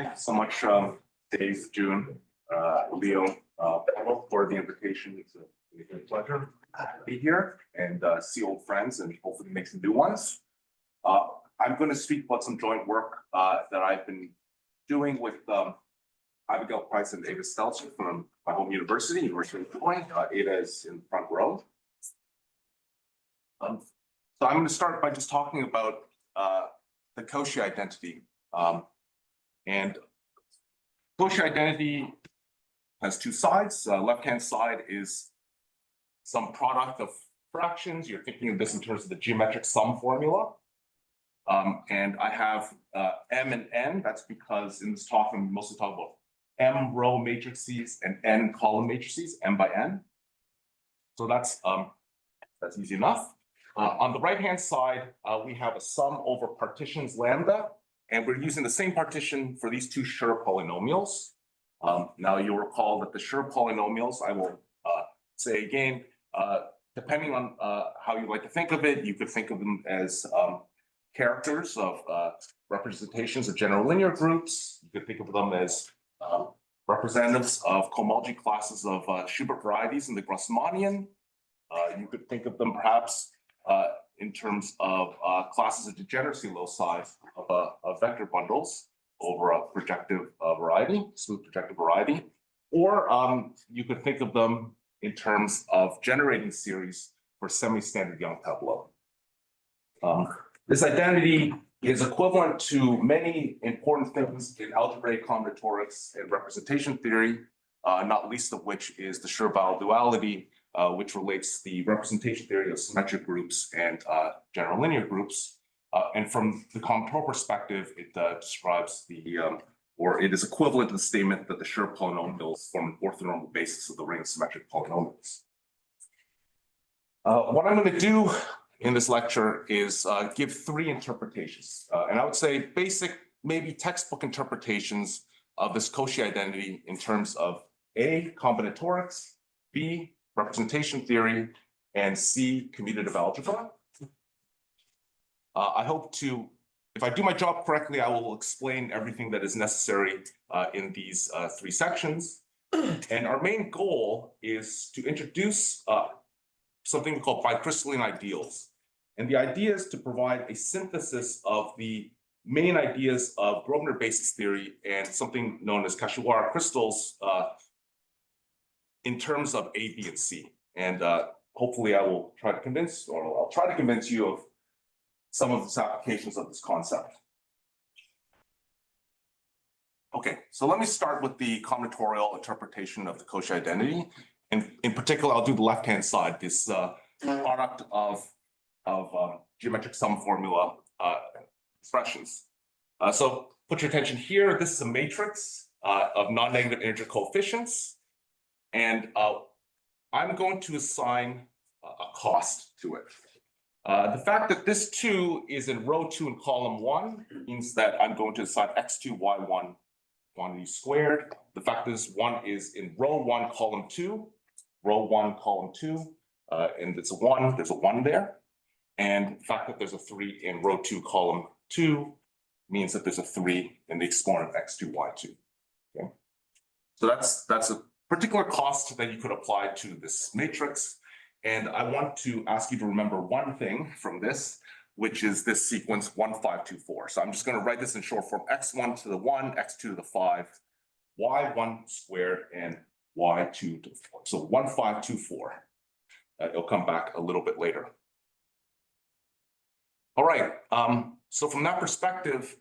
Thank you so much, Dave, June, Leo, for the invitation. It's a great pleasure to be here and see old friends and hopefully make some new ones. I'm going to speak about some joint work that I've been doing with Abigail Price and Ada Stelzer from my home university, University of Illinois. Ada is in the front row. So I'm going to start by just talking about the Cauchy identity. And Cauchy identity has two sides. Left-hand side is some product of fractions. You're thinking of this in terms of the geometric sum formula. And I have M and N. That's because in this talk, I'm mostly talking about M row matrices and N column matrices, M by N. So that's easy enough. On the right-hand side, we have a sum over partitions lambda, and we're using the same partition for these two Schur polynomials. Now you'll recall that the Schur polynomials, I will say again, depending on how you like to think of it, you could think of them as characters of representations of general linear groups. You could think of them as representatives of cohomology classes of Hilbert varieties in the Grassmannian. You could think of them perhaps in terms of classes of degeneracy loci of vector bundles over a projective variety, smooth projective variety. Or you could think of them in terms of generating series for semi-standard Yong tableau. This identity is equivalent to many important things in algebraic combinatorics and representation theory, not least of which is the Schur-Bowel duality, which relates the representation theory of symmetric groups and general linear groups. And from the combinatorial perspective, it describes or it is equivalent to the statement that the Schur polynomials form an orthonormal basis of the ring of symmetric polynomials. What I'm going to do in this lecture is give three interpretations. And I would say basic, maybe textbook interpretations of this Cauchy identity in terms of A, combinatorics, B, representation theory, and C, commutative algebra. I hope to, if I do my job correctly, I will explain everything that is necessary in these three sections. And our main goal is to introduce something we call bicrystalline ideals. And the idea is to provide a synthesis of the main ideas of Grobner basis theory and something known as Kashiwara crystals in terms of A, B, and C. And hopefully I will try to convince, or I'll try to convince you of some of the applications of this concept. Okay, so let me start with the combinatorial interpretation of the Cauchy identity. And in particular, I'll do the left-hand side, this product of geometric sum formula expressions. So put your attention here. This is a matrix of non-negative integer coefficients. And I'm going to assign a cost to it. The fact that this 2 is in row 2 in column 1 means that I'm going to assign x2, y1 quantity squared. The fact that this 1 is in row 1, column 2, and it's a 1, there's a 1 there. And the fact that there's a 3 in row 2, column 2 means that there's a 3 in the exponent of x2, y2. Okay, so that's a particular cost that you could apply to this matrix. And I want to ask you to remember one thing from this, which is this sequence 1, 5, 2, 4. So I'm just going to write this in short form: x1 to the 1, x2 to the 5, y1 squared, and y2 to the 4. So 1, 5, 2, 4. It'll come back a little bit later. All right. So from that perspective,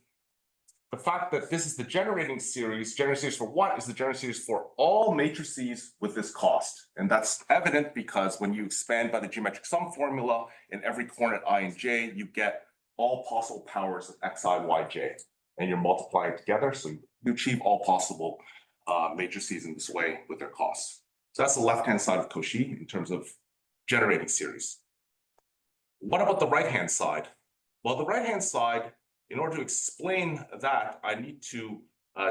the fact that this is the generating series for what is the generating series for all matrices with this cost. And that's evident because when you expand by the geometric sum formula in every coordinate I and j, you get all possible powers of xi, yj, and you're multiplying together. So you achieve all possible matrices in this way with their costs. So that's the left-hand side of Cauchy in terms of generating series. What about the right-hand side? Well, the right-hand side, in order to explain that, I need to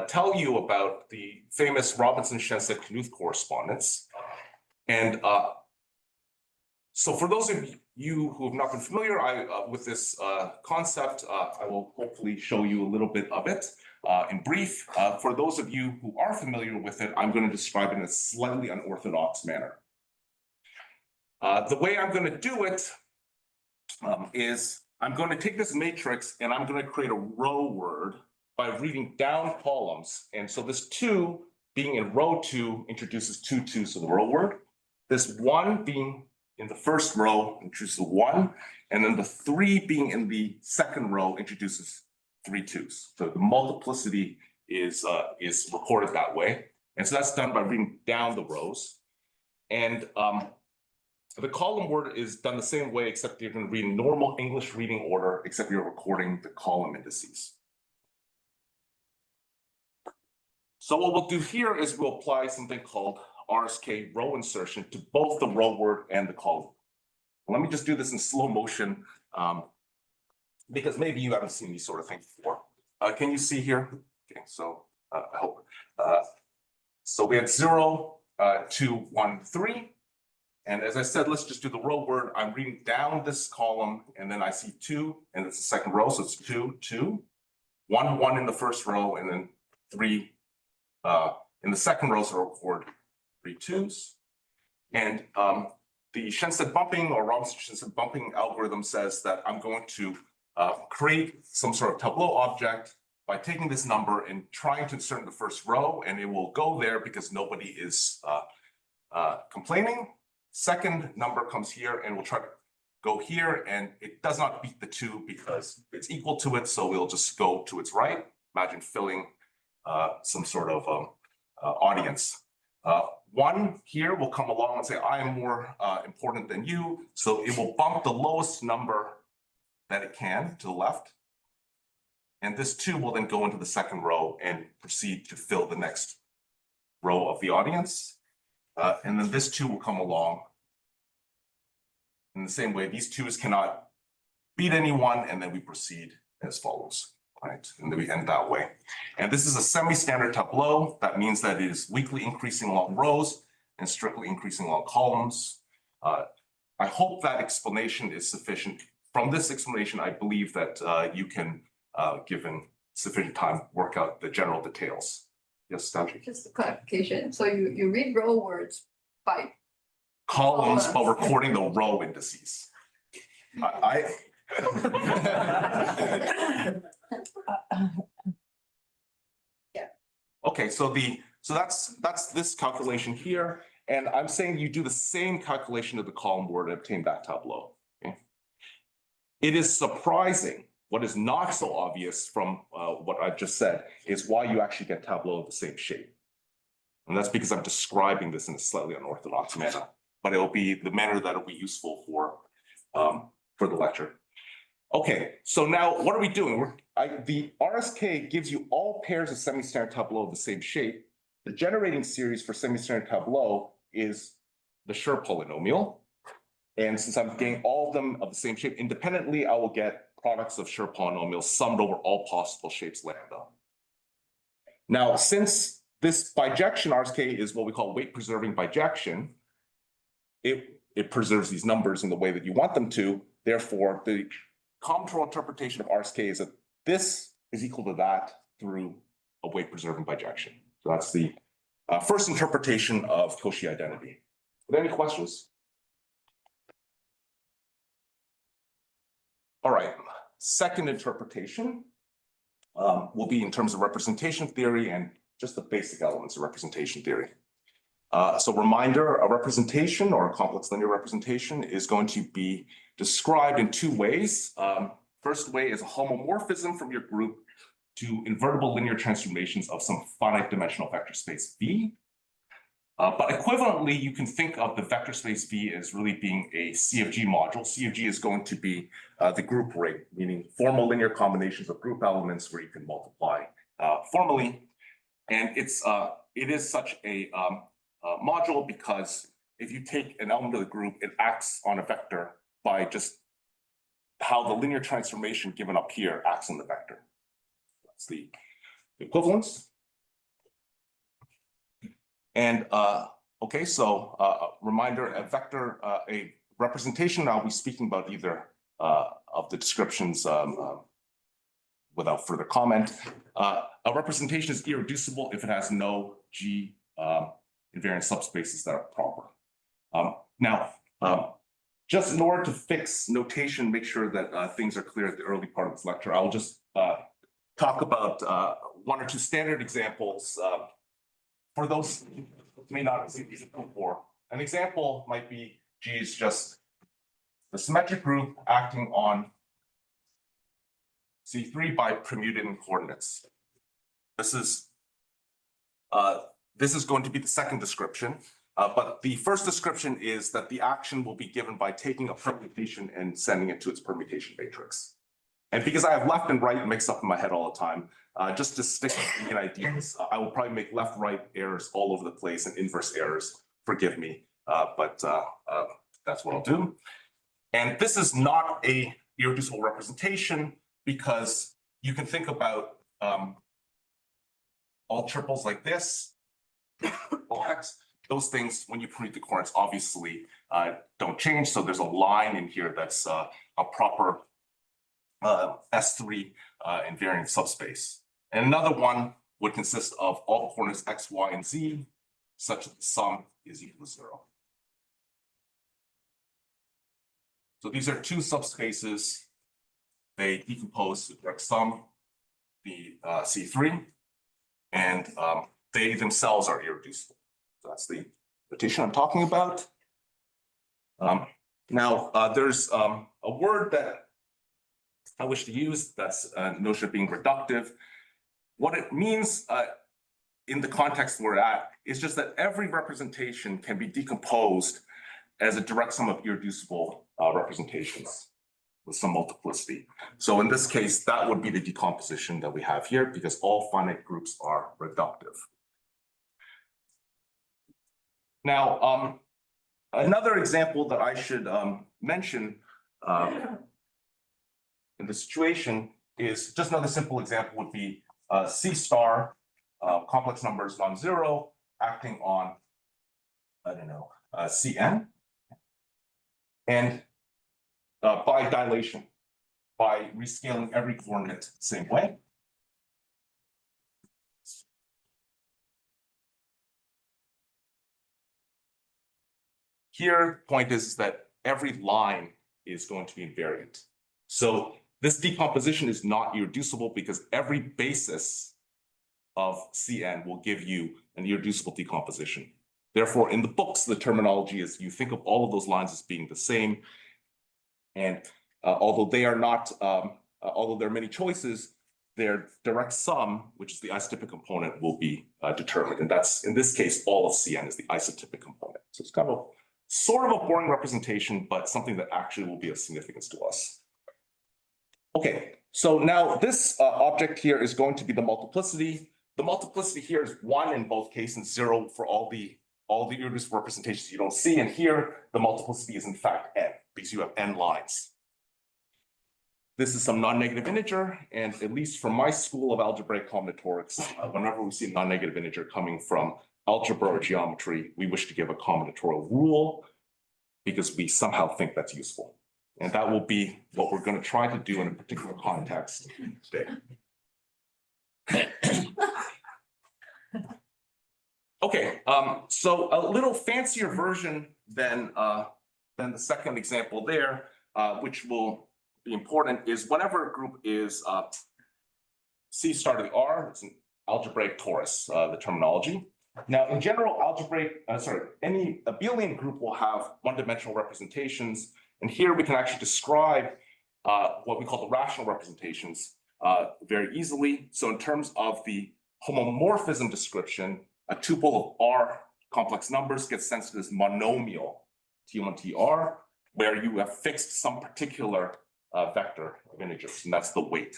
tell you about the famous Robinson-Schensted-Knuth correspondence. And so for those of you who have not been familiar with this concept, I will hopefully show you a little bit of it. In brief, for those of you who are familiar with it, I'm going to describe it in a slightly unorthodox manner. The way I'm going to do it is I'm going to take this matrix and I'm going to create a row word by reading down columns. And so this 2 being in row 2 introduces 2 2s to the row word. This 1 being in the first row introduces 1, and then the 3 being in the second row introduces 3 2s. So the multiplicity is recorded that way. And so that's done by reading down the rows. And the column word is done the same way, except you're going to read in normal English reading order, except you're recording the column indices. So what we'll do here is we'll apply something called RSK row insertion to both the row word and the column. Let me just do this in slow motion, because maybe you haven't seen these sort of things before. Can you see here? Okay, so I hope. So we had 0, 2, 1, 3. And as I said, let's just do the row word. I'm reading down this column, and then I see 2, and it's the second row, so it's 2, 2, 1, 1 in the first row, and then 3 in the second row, so I'll record 3 2s. And the Schensted bumping or Robinson-Schensted bumping algorithm says that I'm going to create some sort of tableau object by taking this number and trying to insert in the first row, and it will go there because nobody is complaining. Second number comes here, and we'll try to go here, and it does not beat the 2 because it's equal to it, so we'll just go to its right. Imagine filling some sort of audience. 1 here will come along and say, I am more important than you, so it will bump the lowest number that it can to the left. And this 2 will then go into the second row and proceed to fill the next row of the audience. And then this 2 will come along. In the same way, these 2s cannot beat anyone, and then we proceed as follows, right? And then we end that way. And this is a semi-standard tableau. That means that it is weakly increasing along rows and strictly increasing along columns. I hope that explanation is sufficient. From this explanation, I believe that you can, given sufficient time, work out the general details. Yes, Stanji? Just a clarification. So you read row words by columns, but recording the row indices. Yeah. Okay, so that's this calculation here, and I'm saying you do the same calculation of the column word to obtain that tableau. Okay? It is surprising. What is not so obvious from what I've just said is why you actually get tableau of the same shape. And that's because I'm describing this in a slightly unorthodox manner, but it'll be the manner that will be useful for the lecture. Okay, so now what are we doing? The RSK gives you all pairs of semi-standard tableau of the same shape. The generating series for semi-standard tableau is the Schur polynomial. And since I'm getting all of them of the same shape independently, I will get products of Schur polynomials summed over all possible shapes lambda. Now, since this bijection RSK is what we call weight-preserving bijection, it preserves these numbers in the way that you want them to. Therefore, the combinatorial interpretation of RSK is that this is equal to that through a weight-preserving bijection. So that's the first interpretation of Cauchy identity. Are there any questions? All right, second interpretation will be in terms of representation theory and just the basic elements of representation theory. So reminder, a representation or a complex linear representation is going to be described in 2 ways. First way is a homomorphism from your group to invertible linear transformations of some finite dimensional vector space V. But equivalently, you can think of the vector space V as really being a C of G module. C of G is going to be the group rate, meaning formal linear combinations of group elements where you can multiply formally. And it is such a module because if you take an element of the group, it acts on a vector by just how the linear transformation given up here acts on the vector. That's the equivalence. And okay, so reminder, a vector, a representation, I'll be speaking about either of the descriptions without further comment. A representation is irreducible if it has no G invariant subspaces that are proper. Just in order to fix notation, make sure that things are clear at the early part of this lecture, I'll just talk about one or two standard examples for those who may not have seen these before. An example might be G is just the symmetric group acting on C3 by permuting coordinates. This is going to be the second description, but the first description is that the action will be given by taking a permutation and sending it to its permutation matrix. And because I have left and right mixed up in my head all the time, just to stick with the ideas, I will probably make left-right errors all over the place and inverse errors. Forgive me, but that's what I'll do. And this is not a irreducible representation because you can think about all triples like this, all X. Those things, when you permute the coordinates, obviously don't change. So there's a line in here that's a proper S3 invariant subspace. And another one would consist of all the coordinates X, Y, and Z, such that the sum is equal to 0. So these are two subspaces. They decompose the direct sum, the C3, and they themselves are irreducible. So that's the notation I'm talking about. There's a word that I wish to use, that's a notion of being reductive. What it means in the context we're at is just that every representation can be decomposed as a direct sum of irreducible representations with some multiplicity. So in this case, that would be the decomposition that we have here because all finite groups are reductive. Now, another example that I should mention in the situation is just another simple example would be C star, complex numbers non-zero, acting on, I don't know, Cn. And by dilation, by rescaling every coordinate the same way. Here, point is that every line is going to be invariant. So this decomposition is not irreducible because every basis of Cn will give you an irreducible decomposition. Therefore, in the books, the terminology is you think of all of those lines as being the same. And although they are not, although there are many choices, their direct sum, which is the isotypic component, will be determined. And that's, in this case, all of Cn is the isotypic component. So it's kind of sort of a boring representation, but something that actually will be of significance to us. Okay, so now this object here is going to be the multiplicity. The multiplicity here is 1 in both cases and 0 for all the irreducible representations you don't see. And here, the multiplicity is in fact n, because you have n lines. This is some non-negative integer, and at least from my school of algebraic combinatorics, whenever we see a non-negative integer coming from algebra or geometry, we wish to give a combinatorial rule because we somehow think that's useful. And that will be what we're going to try to do in a particular context today. Okay, so a little fancier version than the second example there, which will be important, is whenever a group is C star to the R, it's an algebraic torus, the terminology. Now, in general, any abelian group will have one-dimensional representations, and here we can actually describe what we call the rational representations very easily. So in terms of the homomorphism description, a tuple of R complex numbers gets sent to this monomial T1 TR, where you have fixed some particular vector of integers, and that's the weight.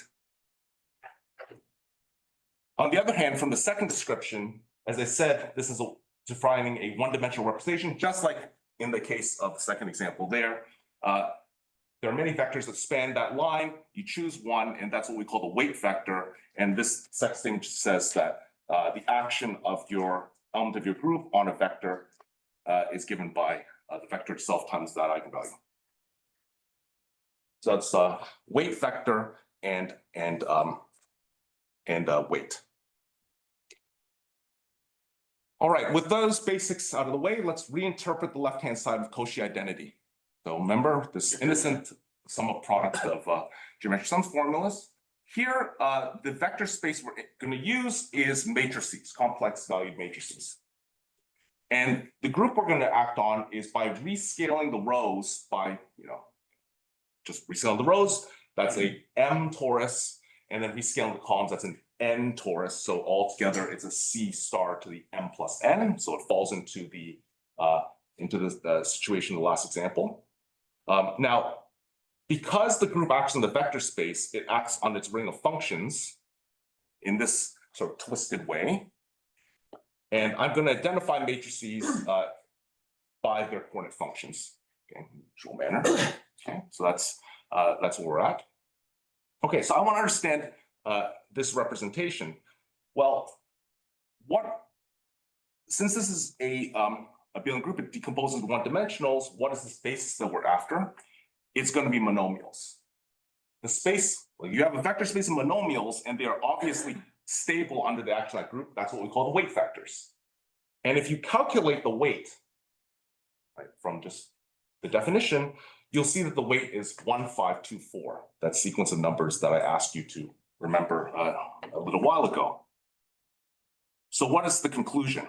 On the other hand, from the second description, as I said, this is defining a one-dimensional representation, just like in the case of the second example there. There are many vectors that span that line. You choose one, and that's what we call the weight vector. And this sex thing says that the action of your element of your group on a vector is given by the vector itself times that eigenvalue. So it's a weight vector and weight. All right, with those basics out of the way, let's reinterpret the left-hand side of Cauchy identity. So remember this innocent sum of product of geometric sum formulas. Here, the vector space we're going to use is matrices, complex valued matrices. And the group we're going to act on is by rescaling the rows by, just rescaling the rows, that's a M torus, and then rescaling the columns, that's an N torus. So altogether, it's a C star to the M plus N. So it falls into the situation in the last example. Now, because the group acts in the vector space, it acts on its ring of functions in this sort of twisted way. And I'm going to identify matrices by their coordinate functions, okay, in the usual manner. Okay, so that's where we're at. Okay, so I want to understand this representation. Well, since this is a abelian group, it decomposes into one-dimensionals. What is the space that we're after? It's going to be monomials. The space, well, you have a vector space of monomials, and they are obviously stable under the action of that group. That's what we call the weight factors. And if you calculate the weight, right, from just the definition, you'll see that the weight is 1524. That sequence of numbers that I asked you to remember a little while ago. So what is the conclusion?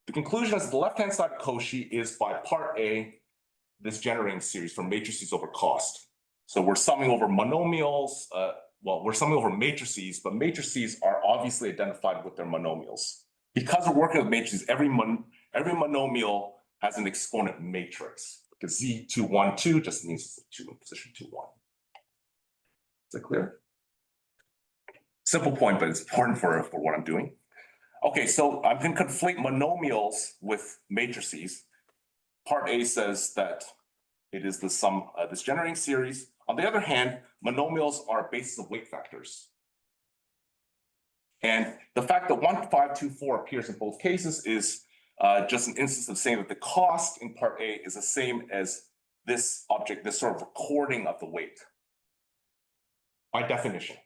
The conclusion is the left-hand side of Cauchy is by part A, this generating series from matrices over cost. So we're summing over monomials, we're summing over matrices, but matrices are obviously identified with their monomials. Because we're working with matrices, every monomial has an exponent matrix. Because Z212 just means it's a 2 in position 2, 1. Is that clear? Simple point, but it's important for what I'm doing. Okay, so I'm going to conflate monomials with matrices. Part A says that it is the sum of this generating series. On the other hand, monomials are bases of weight factors. And the fact that 1524 appears in both cases is just an instance of saying that the cost in part A is the same as this object, this sort of recording of the weight. By definition.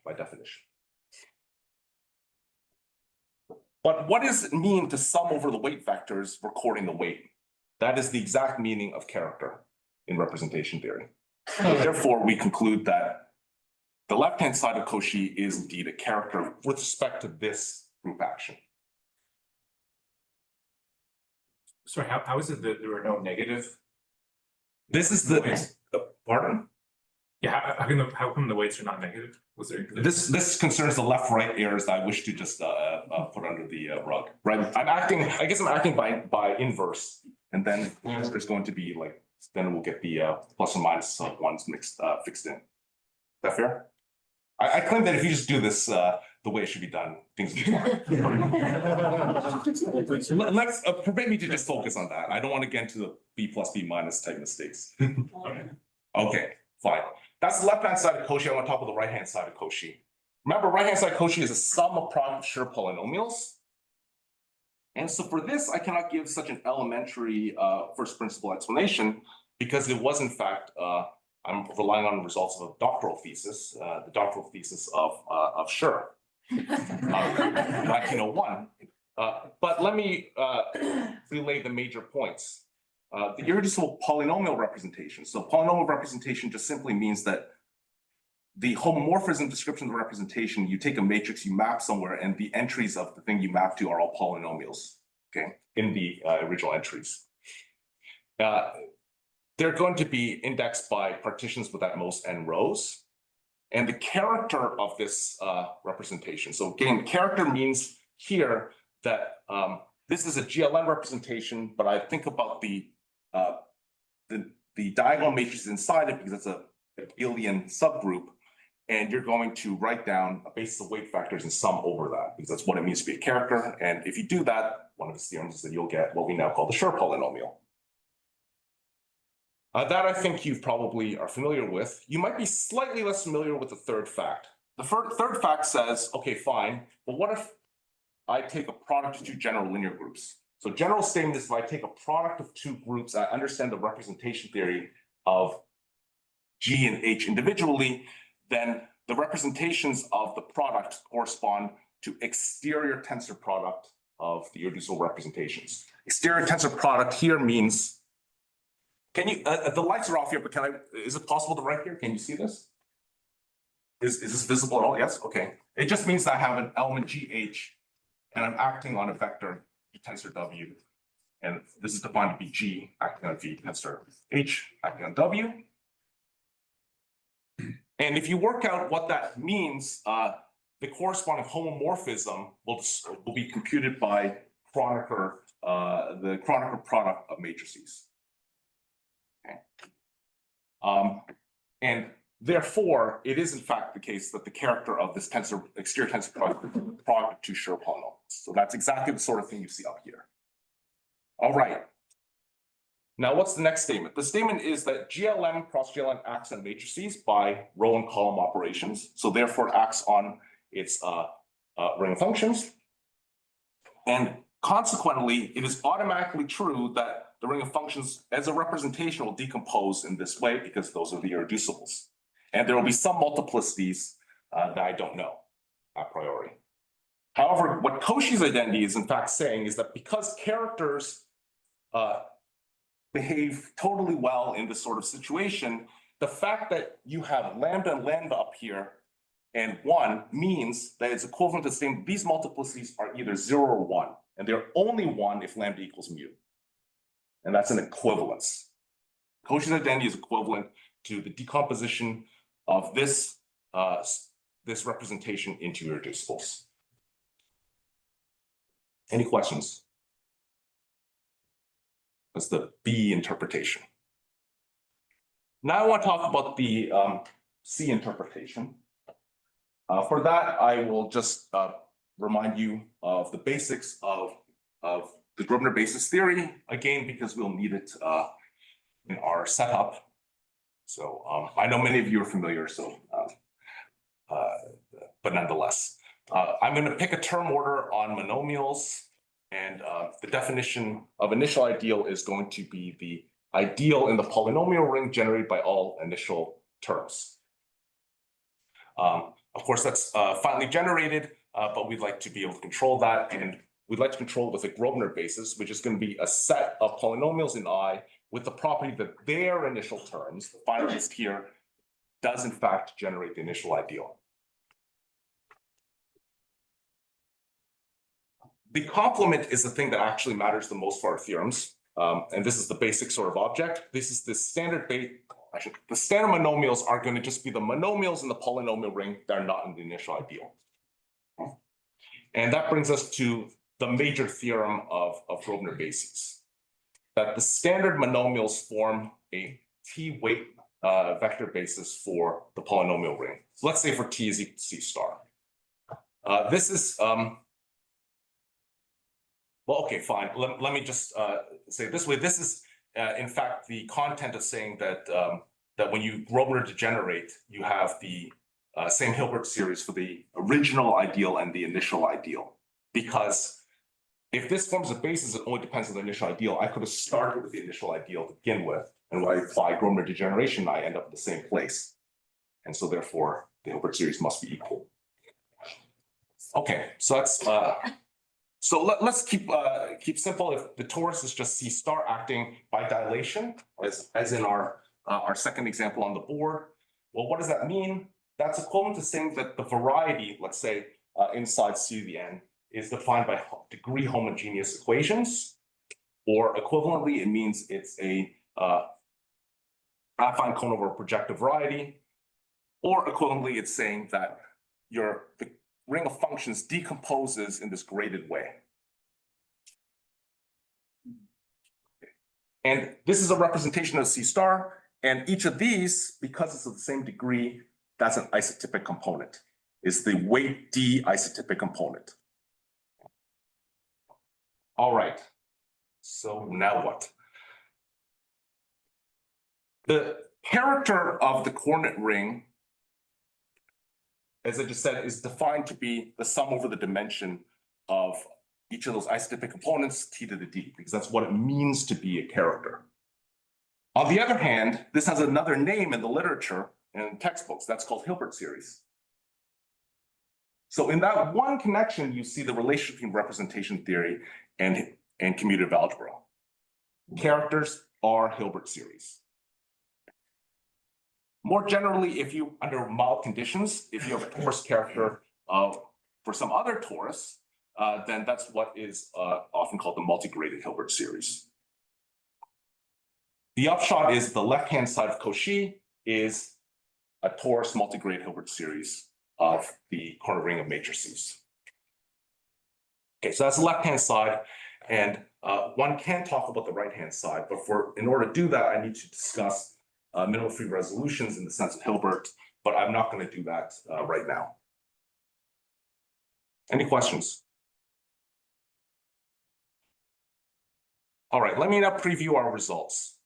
But what does it mean to sum over the weight factors recording the weight? That is the exact meaning of character in representation theory. Therefore, we conclude that the left-hand side of Cauchy is indeed a character with respect to this group action. Sorry, how is it that there are no negative? This is pardon? Yeah, how come the weights are not negative? Was there? This concerns the left-right errors that I wish to just put under the rug. Right, I guess I'm acting by inverse, and then there's going to be then we'll get the plus or minus ones fixed in. Is that fair? I claim that if you just do this the way it should be done, things will be fine. Let's permit me to just focus on that. I don't want to get into the B plus B minus type mistakes. Okay, fine. That's the left-hand side of Cauchy. I'm on top of the right-hand side of Cauchy. Remember, right-hand side of Cauchy is a sum of product of sure polynomials. And so for this, I cannot give such an elementary first principle explanation because it was, in fact, I'm relying on the results of a doctoral thesis, the doctoral thesis of Schur, 1901. But let me relay the major points. The irreducible polynomial representation. So polynomial representation just simply means that the homomorphism description of the representation, you take a matrix, you map somewhere, and the entries of the thing you map to are all polynomials, okay, in the original entries. They're going to be indexed by partitions with at most n rows. And the character of this representation, so again, character means here that this is a GLN representation, but I think about the diagonal matrix inside it because it's a abelian subgroup, and you're going to write down a basis of weight factors and sum over that because that's what it means to be a character. And if you do that, one of its theorems is that you'll get what we now call the Schur polynomial. That I think you probably are familiar with. You might be slightly less familiar with the third fact. The third fact says, okay, fine, but what if I take a product of two general linear groups? So general statement is if I take a product of two groups, I understand the representation theory of G and H individually, then the representations of the product correspond to exterior tensor product of the irreducible representations. Exterior tensor product here means, can you, the lights are off here, but is it possible to write here? Can you see this? Is this visible at all? Yes, okay. It just means that I have an element GH and I'm acting on a vector tensor W. And this is defined to be G acting on V tensor H acting on W. And if you work out what that means, the corresponding homomorphism will be computed by Kronecker, the Kronecker product of matrices. Okay. And therefore, it is in fact the case that the character of this tensor, exterior tensor product is the product of two Schur polynomials. So that's exactly the sort of thing you see up here. All right. Now, what's the next statement? The statement is that GLm cross GLn acts on matrices by row and column operations. So therefore, it acts on its ring of functions. And consequently, it is automatically true that the ring of functions as a representation will decompose in this way because those are the irreducibles. And there will be some multiplicities that I don't know a priori. However, what Cauchy's identity is in fact saying is that because characters behave totally well in this sort of situation, the fact that you have lambda and lambda up here and 1 means that it's equivalent to saying these multiplicities are either 0 or 1, and they're only 1 if lambda equals mu. And that's an equivalence. Cauchy's identity is equivalent to the decomposition of this, this representation into irreducibles. Any questions? That's the B interpretation. Now I want to talk about the C interpretation. For that, I will just remind you of the basics of the Grobner basis theory, again, because we'll need it in our setup. So I know many of you are familiar, so but nonetheless. I'm going to pick a term order on monomials, and the definition of initial ideal is going to be the ideal in the polynomial ring generated by all initial terms. Of course, that's finally generated, but we'd like to be able to control that, and we'd like to control it with a Grobner basis, which is going to be a set of polynomials in I with the property that their initial terms, the finalist here, does in fact generate the initial ideal. The complement is the thing that actually matters the most for our theorems. And this is the basic sort of object. This is the standard the standard monomials are going to just be the monomials in the polynomial ring that are not in the initial ideal. And that brings us to the major theorem of Grobner bases, that the standard monomials form a T-weight vector basis for the polynomial ring. So let's say for T is equal to C star. This is well, okay, fine. Let me just say it this way. This is, in fact, the content of saying that that when you Grobner degenerate, you have the same Hilbert series for the original ideal and the initial ideal. Because if this forms a basis, it only depends on the initial ideal. I could have started with the initial ideal to begin with, and when I apply Grobner degeneration, I end up at the same place. And so therefore, the Hilbert series must be equal. Okay, so that's so let's keep simple. If the torus is just C star acting by dilation, as in our second example on the board, well, what does that mean? That's equivalent to saying that the variety, let's say inside C to the n, is defined by degree homogeneous equations, or equivalently, it means it's a affine cone over a projective variety, or equivalently, it's saying that the ring of functions decomposes in this graded way. And this is a representation of C star, and each of these, because it's of the same degree, that's an isotypic component. It's the weight D isotypic component. All right, so now what? The character of the coordinate ring, as I just said, is defined to be the sum over the dimension of each of those isotypic components, T to the D, because that's what it means to be a character. On the other hand, this has another name in the literature and textbooks. That's called Hilbert series. So in that one connection, you see the relation between representation theory and commutative algebra. Characters are Hilbert series. More generally, if you, under mild conditions, if you have a torus character for some other torus, then that's what is often called the multigraded Hilbert series. The upshot is the left-hand side of Cauchy is a torus multigraded Hilbert series of the corner ring of matrices. Okay, so that's the left-hand side, and one can talk about the right-hand side, but in order to do that, I need to discuss minimal free resolutions in the sense of Hilbert, but I'm not going to do that right now. Any questions? All right, let me now preview our results.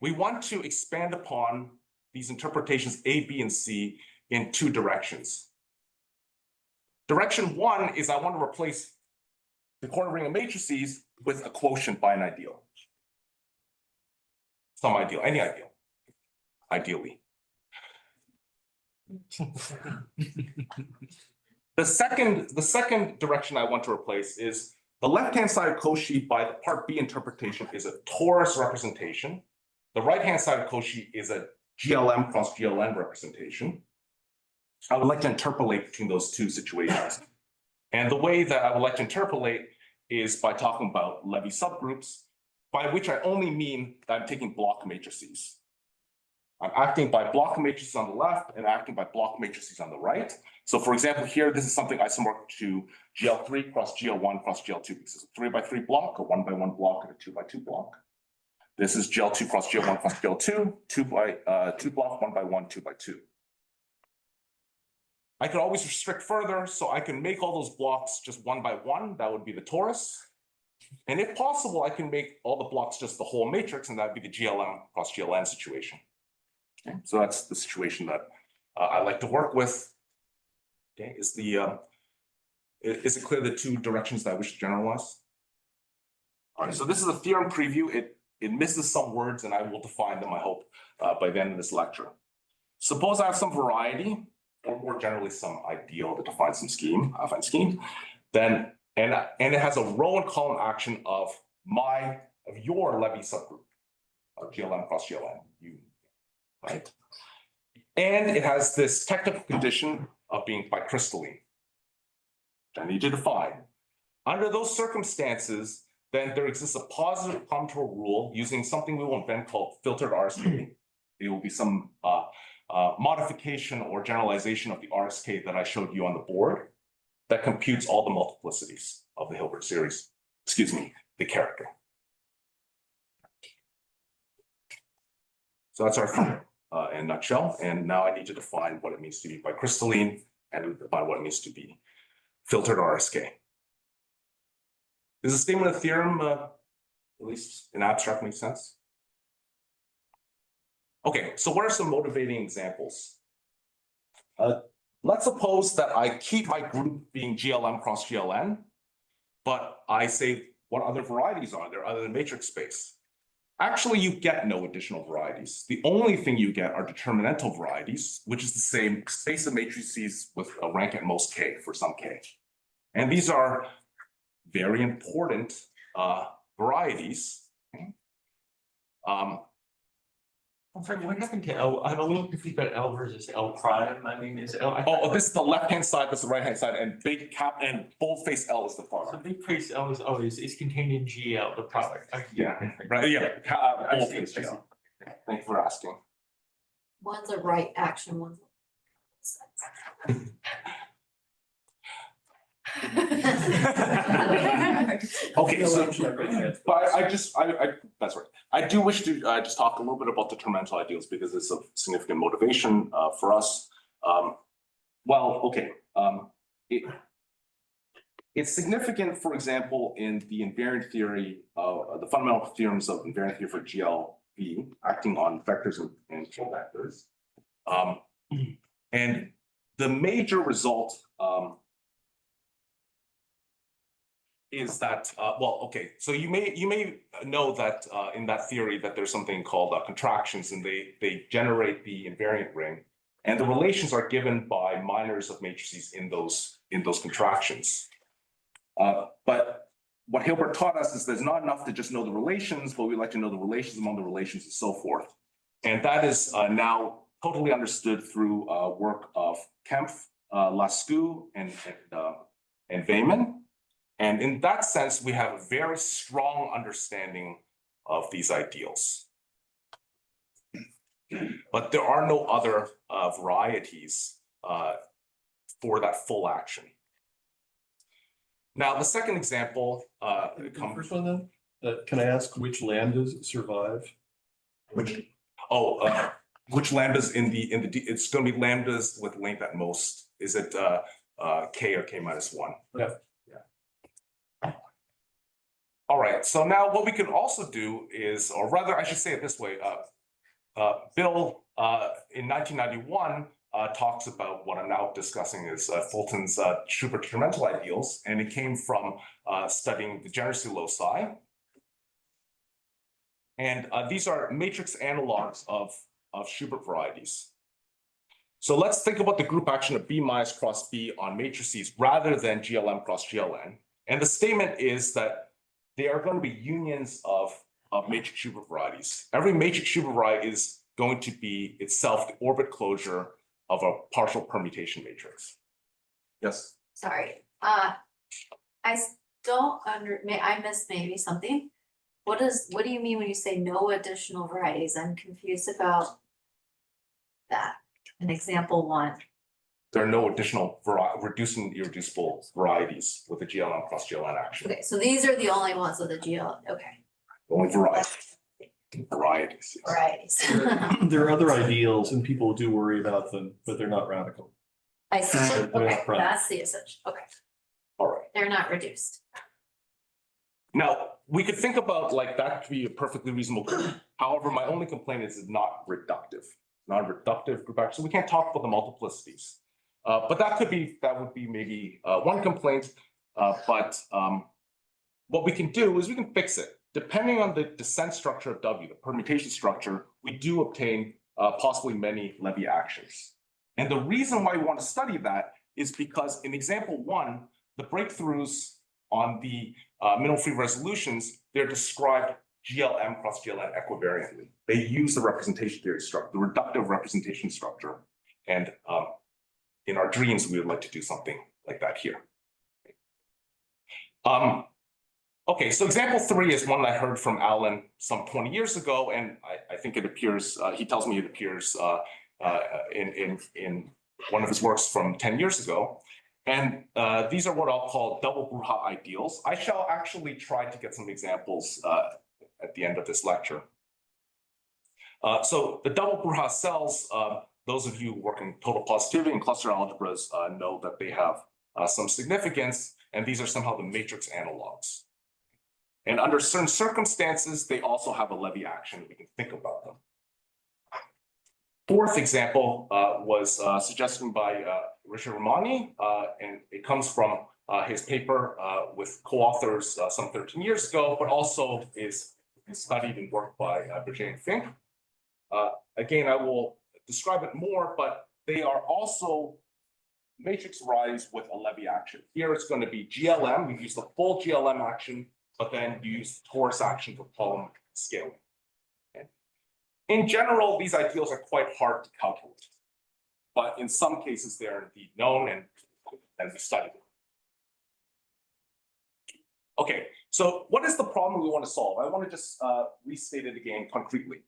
We want to expand upon these interpretations A, B, and C in two directions. Direction one is I want to replace the corner ring of matrices with a quotient by an ideal. Some ideal, any ideal, ideally. The second direction I want to replace is the left-hand side of Cauchy by the part B interpretation is a torus representation. The right-hand side of Cauchy is a GLm cross GLn representation. I would like to interpolate between those two situations. And the way that I would like to interpolate is by talking about Levi subgroups, by which I only mean that I'm taking block matrices. I'm acting by block matrices on the left and acting by block matrices on the right. So for example, here, this is something isomorphic to GL3 cross GL1 cross GL2. This is a 3x3 block, a 1x1 block, and a 2x2 block. This is GL2 cross GL1 cross GL2, 2 block, 1x1, 2x2. I could always restrict further, so I can make all those blocks just 1 by 1. That would be the torus. And if possible, I can make all the blocks just the whole matrix, and that would be the GLm cross GLn situation. Okay, so that's the situation that I like to work with. Okay, is it clear the two directions that I wish to generalize? All right, so this is a theorem preview. It misses some words, and I will define them, I hope, by the end of this lecture. Suppose I have some variety, or more generally some ideal to define some scheme, affine scheme, then and it has a row and column action of your Levi subgroup of GLm cross GLn, right? And it has this technical condition of being bicrystalline, which I need to define. Under those circumstances, then there exists a positive combinatorial rule using something we will invent called filtered RSK. It will be some modification or generalization of the RSK that I showed you on the board that computes all the multiplicities of the Hilbert series, the character. So that's our theorem in a nutshell. And now I need to define what it means to be bicrystalline and define what it means to be filtered RSK. Does the statement of the theorem, at least in abstract, make sense? Okay, so what are some motivating examples? Let's suppose that I keep my group being GLm cross GLn, but I say what other varieties are there other than matrix space? Actually, you get no additional varieties. The only thing you get are determinantal varieties, which is the same space of matrices with a rank at most k for some k. And these are very important varieties. I'm sorry, what happened to L? I'm a little confused about L versus L prime. I mean, is L? Oh, this is the left-hand side, this is the right-hand side, and big cap and boldface L is the So product. big face L is contained in GL, the product. Yeah, right, yeah, I see, boldface I see. GL. Thank you for asking. One's a right action, one's a Okay, so, but that's right. I do wish to just talk a little bit about determinantal ideals because it's a significant motivation for us. It's significant, for example, in the invariant theory, the fundamental theorems of invariant theory for GLV acting on vectors and field vectors. And the major result is that, so you may know that in that theory that there's something called contractions, and they generate the invariant ring. And the relations are given by minors of matrices in those contractions. But what Hilbert taught us is there's not enough to just know the relations, but we like to know the relations among the relations and so forth. And that is now totally understood through work of Kempf, Lascaux, and Weyman. And in that sense, we have a very strong understanding of these ideals. But there are no other varieties for that full action. Now, the second example First one then, can I ask which lambdas survive? which lambdas in the it's going to be lambdas with length at most. Is it k or k minus 1? Yeah. All right. So now what we can also do is, or rather, I should say it this way. Bill in 1991 talks about what I'm now discussing is Fulton's Schubert determinantal ideals, and it came from studying the degeneracy loci. And these are matrix analogs of Schubert varieties. So let's think about the group action of B minus cross B on matrices rather than GLm cross GLn. And the statement is that they are going to be unions of matrix Schubert varieties. Every matrix Schubert variety is going to be itself the orbit closure of a partial permutation matrix. Yes. Sorry, I don't I missed maybe something. What do you mean when you say no additional varieties? I'm confused about that. An example 1. There are no additional reducing irreducible varieties with the GLm cross GLn action. Okay, so these are the only ones with the GL, okay, Only varieties. Varieties. Yes. varieties. There are other ideals and people do worry about them, but they're not radical. I see, They're not okay, prime. that's the essential, okay, All right. they're not reduced. Now, we could think about like that could be a perfectly reasonable group. However, my only complaint is it's not reductive. Not a reductive group action. So we can't talk about the multiplicities. But that would be maybe one complaint. But what we can do is we can fix it. Depending on the descent structure of W, the permutation structure, we do obtain possibly many Levy actions. And the reason why we want to study that is because in example 1, the breakthroughs on the minimal free resolutions, they're described GLm cross GLn equivariantly. They use the representation theory structure, the reductive representation structure. And in our dreams, we would like to do something like that here. Okay, so example 3 is one I heard from Alan some 20 years ago, and I think it appears, he tells me it appears in one of his works from 10 years ago. And these are what I'll call double Bruhat ideals. I shall actually try to get some examples at the end of this lecture. So the double Bruhat cells, those of you who work in total positivity and cluster algebras know that they have some significance, and these are somehow the matrix analogs. And under certain circumstances, they also have a Levy action. We can think about them. Fourth example was suggested by Richard Ramani, and it comes from his paper with co-authors some 13 years ago, but also is studied and worked by Virginia Fink. Again, I will describe it more, but they are also matrix varieties with a Levy action. Here it's going to be GLm. We use the full GLm action, but then you use the torus action for column scaling. Okay. In general, these ideals are quite hard to calculate, but in some cases they are indeed known and we study them. Okay, so what is the problem we want to solve? I want to just restate it again concretely.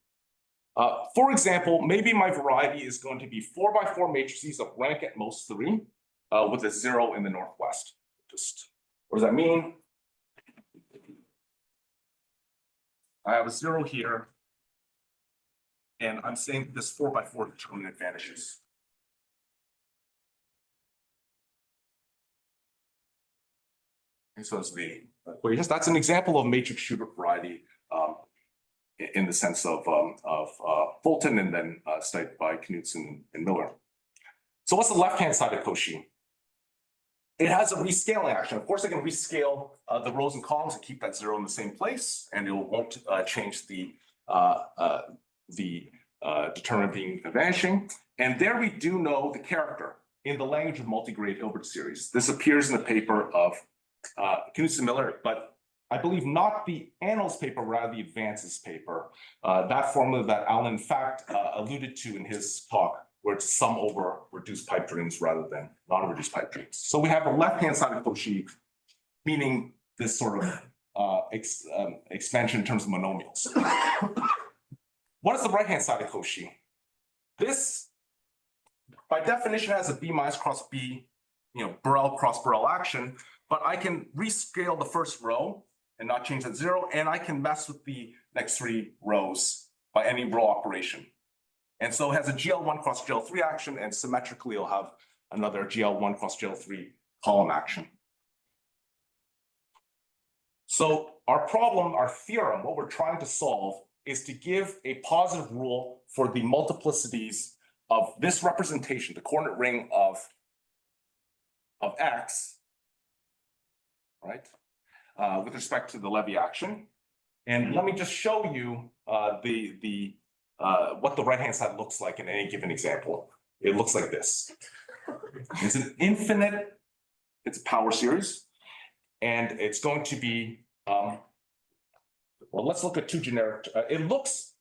For example, maybe my variety is going to be 4x4 matrices of rank at most 3 with a 0 in the northwest. Just what does that mean? I have a 0 here, and I'm saying this 4x4 determinant vanishes. And so it's the equations. That's an example of matrix Schubert variety in the sense of Fulton and then studied by Knudsen and Miller. So what's the left-hand side of Cauchy? It has a rescaling action. Of course, I can rescale the rows and columns and keep that 0 in the same place, and it won't change the determinant being vanishing. And there we do know the character in the language of multigrade Hilbert series. This appears in the paper of Knuth and Miller, but I believe not the Annals paper, rather the Advances paper. That formula that Alan, in fact, alluded to in his talk, where it's sum over reduced pipe dreams rather than non-reduced pipe dreams. So we have the left-hand side of Cauchy, meaning this sort of expansion in terms of monomials. What is the right-hand side of Cauchy? This, by definition, has a B minus cross B, Borel cross Borel action, but I can rescale the first row and not change that 0, and I can mess with the next 3 rows by any row operation. And so it has a GL1 cross GL3 action, and symmetrically it'll have another GL1 cross GL3 column action. So our problem, our theorem, what we're trying to solve is to give a positive rule for the multiplicities of this representation, the coordinate ring of X, right, with respect to the Levi action. And let me just show you what the right-hand side looks like in any given example. It looks like this. It's an infinite, it's a power series, and it's going to be, well, let's look at 2 generic, it looks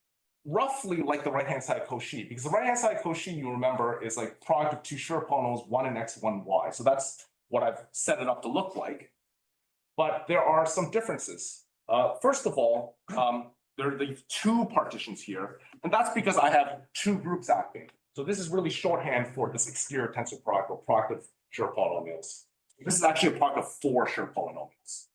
roughly like the right-hand side of Cauchy, because the right-hand side of Cauchy, you remember, is like product of 2 sure polynomials, 1 in X, 1 in Y. So that's what I've set it up to look like. But there are some differences. First of all, there are the 2 partitions here, and that's because I have 2 groups acting. So this is really shorthand for this exterior tensor product or product of sure polynomials. This is actually a product of 4 sure polynomials.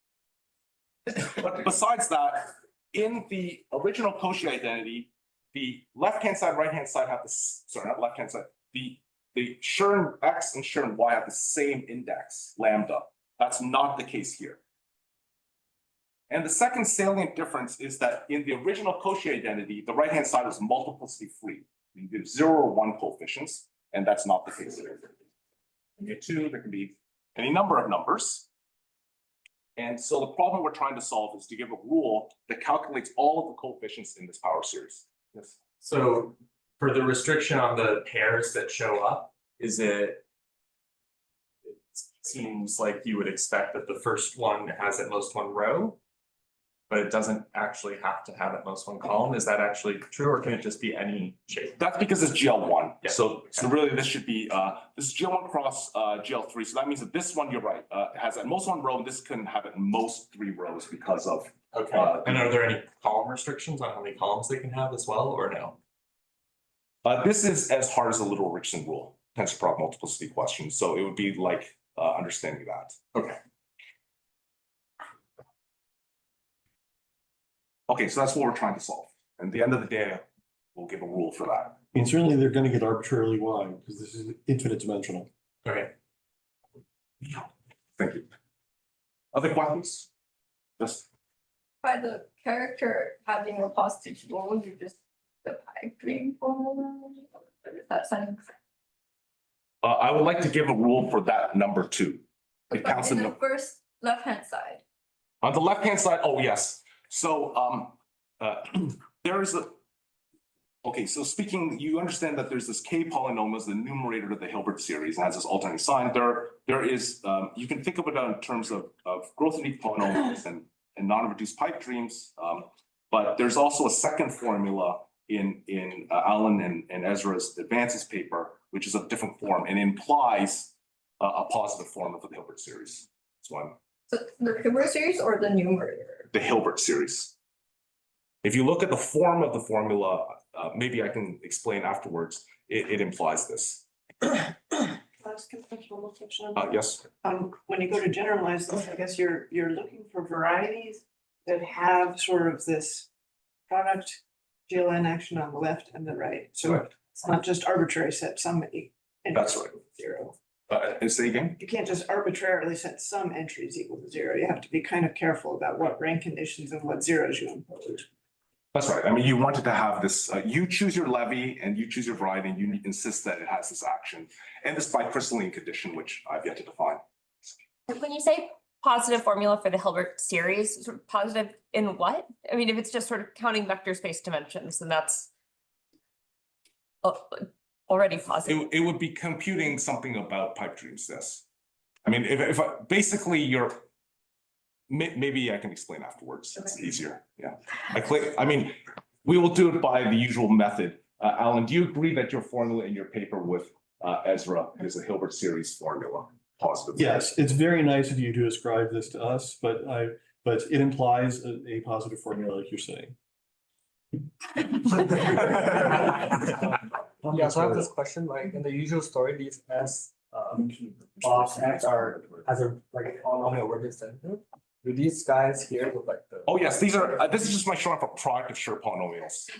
But besides that, in the original Cauchy identity, the left-hand side, right-hand side have this, sorry, not left-hand side, the sure X and sure Y have the same index, lambda. That's not the case here. And the second salient difference is that in the original Cauchy identity, the right-hand side was multiplicity free. You give 0 or 1 coefficients, and that's not the case here. You get 2, there can be any number of numbers. And so the problem we're trying to solve is to give a rule that calculates all of the coefficients in this power series. Yes. So for the restriction on the pairs that show up, it seems like you would expect that the first one has at most 1 row, but it doesn't actually have to have at most 1 column. Is that actually true, or can it just be any shape? That's because it's GL1. Yeah. So really this should be, this is GL1 cross GL3. So that means that this one, you're right, has at most 1 row, and this can have at most 3 rows because of. Okay, and are there any column restrictions on how many columns they can have as well, or no? This is as hard as the Littlewood-Richardson rule, tensor product multiplicity question. So it would be like understanding that. Okay. Okay, so that's what we're trying to solve. And at the end of the day, we'll give a rule for that. And certainly they're going to get arbitrarily wide because this is infinite dimensional. Okay. Thank you. Other questions? Yes. By the character having a positive rule, you just the pipe dream formula. That sounds. I would like to give a rule for that number 2. It counts In in the first left-hand side. on the left-hand side. Oh, yes. So there is okay, so speaking, you understand that there's this K polynomials, the numerator of the Hilbert series, and has this alternating sign. There is, you can think of it in terms of growth unique polynomials and non-reduced pipe dreams. But there's also a second formula in Alan and Ezra's Advances paper, which is a different form and implies a positive form of the Hilbert series. That's one. So the Hilbert series or the numerator? The Hilbert series. If you look at the form of the formula, maybe I can explain afterwards, it implies this. Ask a question on that. Yes. When you go to generalize this, I guess you're looking for varieties that have sort of this product GLn action on the left and the right. So Correct. it's not just arbitrary set some That's right. zero. Say again? You can't just arbitrarily set some entries equal to 0. You have to be kind of careful about what rank conditions and what zeros you impose. That's right. I mean, you wanted to have this, you choose your Levi and you choose your variety and you insist that it has this action and this bicrystalline condition, which I've yet to define. When you say positive formula for the Hilbert series, sort of positive in what? I mean, if it's just sort of counting vector space dimensions, then that's. already positive. It would be computing something about pipe dreams, yes. I mean, if basically you're, maybe I can explain afterwards, it's easier, yeah. I mean, we will do it by the usual method. Alan, do you agree that your formula in your paper with Ezra is a Hilbert series formula, positive? Yes, it's very nice of you to ascribe this to us, but it implies a positive formula like you're saying. Yeah, so I have this question, like in the usual story, these S box X are has a like polynomial representative. Do these guys here look like the? Oh, yes, these are, this is just my showing for product of sure polynomials.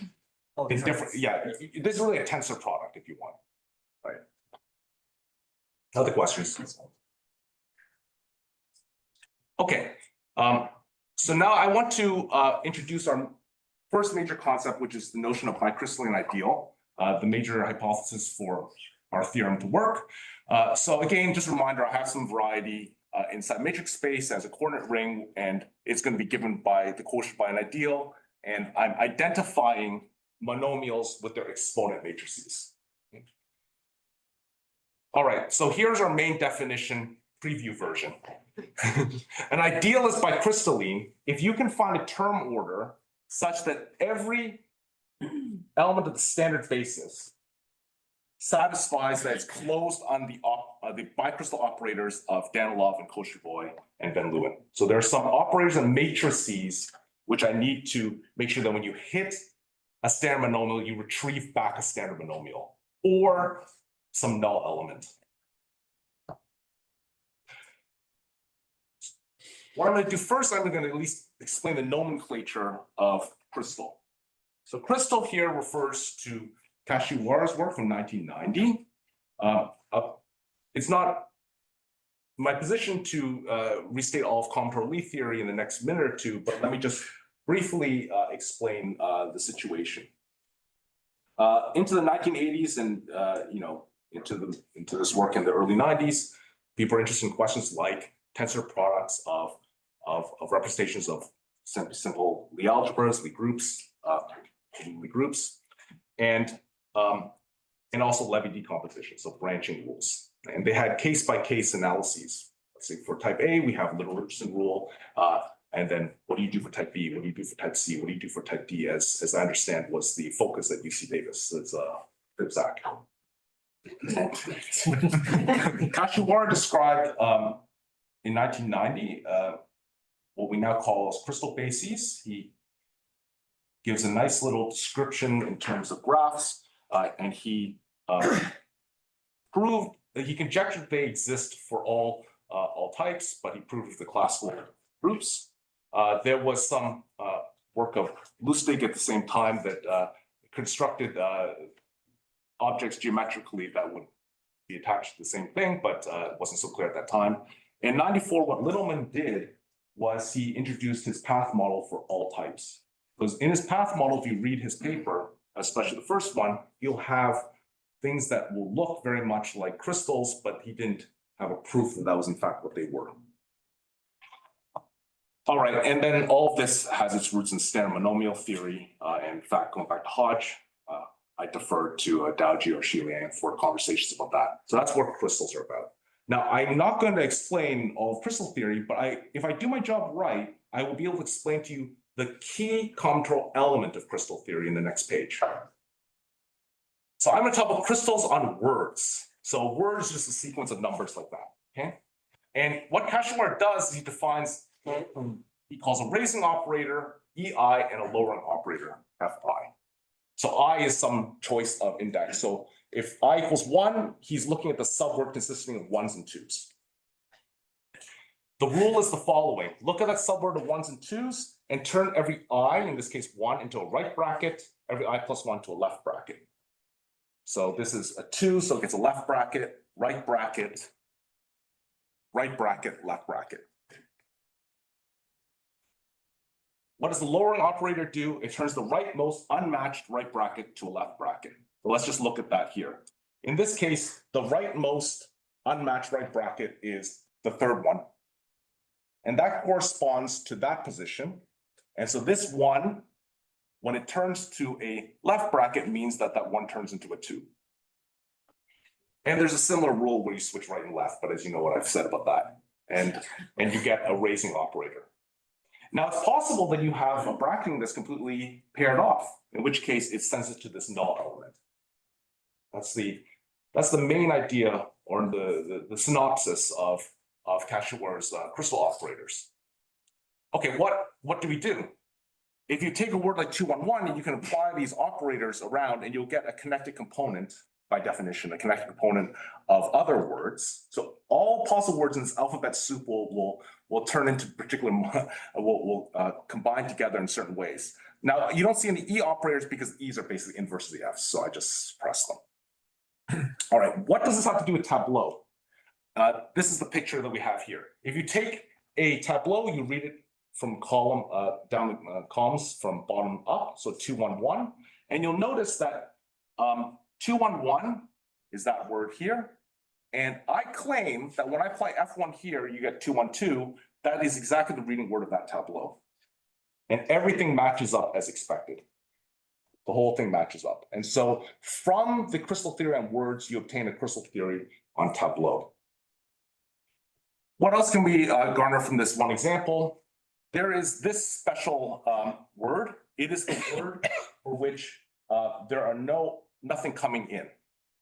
Oh, In these are- different, yeah, this is really a tensor product if you want. Right. Other questions? Okay, so now I want to introduce our first major concept, which is the notion of bicrystalline ideal, the major hypothesis for our theorem to work. So again, just a reminder, I have some variety inside matrix space as a coordinate ring, and it's going to be given by the quotient by an ideal, and I'm identifying monomials with their exponent matrices. All right, so here's our main definition preview version. An ideal is bicrystalline if you can find a term order such that every element of the standard basis satisfies that it's closed on the bicrystal operators of Danilov and Cauchy and Van Leeuwen. So there are some operators and matrices which I need to make sure that when you hit a standard monomial, you retrieve back a standard monomial or some null element. What I'm going to do first, I'm going to at least explain the nomenclature of crystal. So crystal here refers to Kashiwara's work from 1990. It's not my position to restate all of combinatorial theory in the next minute or two, but let me just briefly explain the situation. Into the 1980s and into this work in the early 90s, people are interested in questions like tensor products of representations of simple Lie algebras, Lie groups, and also Levi decomposition, so branching rules. And they had case-by-case analyses. Let's say for type A, we have Littlewood-Richardson rule, and then what do you do for type B? What do you do for type C? What do you do for type D? As I understand, was the focus at UC Davis. It's Fibsac. Kashiwara described in 1990 what we now call as crystal bases. He gives a nice little description in terms of graphs, and he proved that he conjectured they exist for all types, but he proved the classical groups. There was some work of Lustig at the same time that constructed objects geometrically that would be attached to the same thing, but it wasn't so clear at that time. In 94, what Littleman did was he introduced his path model for all types. Because in his path model, if you read his paper, especially the first one, you'll have things that will look very much like crystals, but he didn't have a proof that that was in fact what they were. All right, and then all of this has its roots in standard monomial theory. And in fact, going back to Hodge, I defer to Daoji or Xi Liang for conversations about that. So that's what crystals are about. Now, I'm not going to explain all of crystal theory, but if I do my job right, I will be able to explain to you the key combinatorial element of crystal theory in the next page. So I'm going to talk about crystals on words. So words is just a sequence of numbers like that, okay? And what Kashiwara does is he defines, he calls a raising operator, EI, and a lowering operator, FI. So I is some choice of index. So if I equals 1, he's looking at the subword consisting of 1s and 2s. The rule is the following. Look at that subword of 1s and 2s and turn every I, in this case 1, into a right bracket, every I plus 1 to a left bracket. So this is a 2, so it gets a left bracket, left bracket, left bracket. What does the lowering operator do? It turns the rightmost unmatched right bracket to a left bracket. So let's just look at that here. In this case, the rightmost unmatched right bracket is the third one. And that corresponds to that position. And so this 1 when it turns to a left bracket, it means that that 1 turns into a 2. And there's a similar rule where you switch right and left, but as you know what I've said about that. And you get a raising operator. Now it's possible that you have a bracketing that's completely paired off, in which case it sends it to this null element. That's the main idea or the synopsis of Kashiwara's crystal operators. Okay, what do we do? If you take a word like 211, you can apply these operators around and you'll get a connected component, by definition, a connected component of other words. So all possible words in this alphabet soup will turn into particular, will combine together in certain ways. Now, you don't see any E operators because E's are basically inverse of the F's, so I just press them. All right, what does this have to do with Tableau? This is the picture that we have here. If you take a Tableau, you read it from column down columns from bottom up, so 211, and you'll notice that 211 is that word here, and I claim that when I apply F1 here, you get 212. That is exactly the reading word of that Tableau, and everything matches up as expected. The whole thing matches up, and so from the crystal theory on words, you obtain a crystal theory on Tableau. What else can we garner from this one example? There is this special word. It is the word for which there are nothing coming in.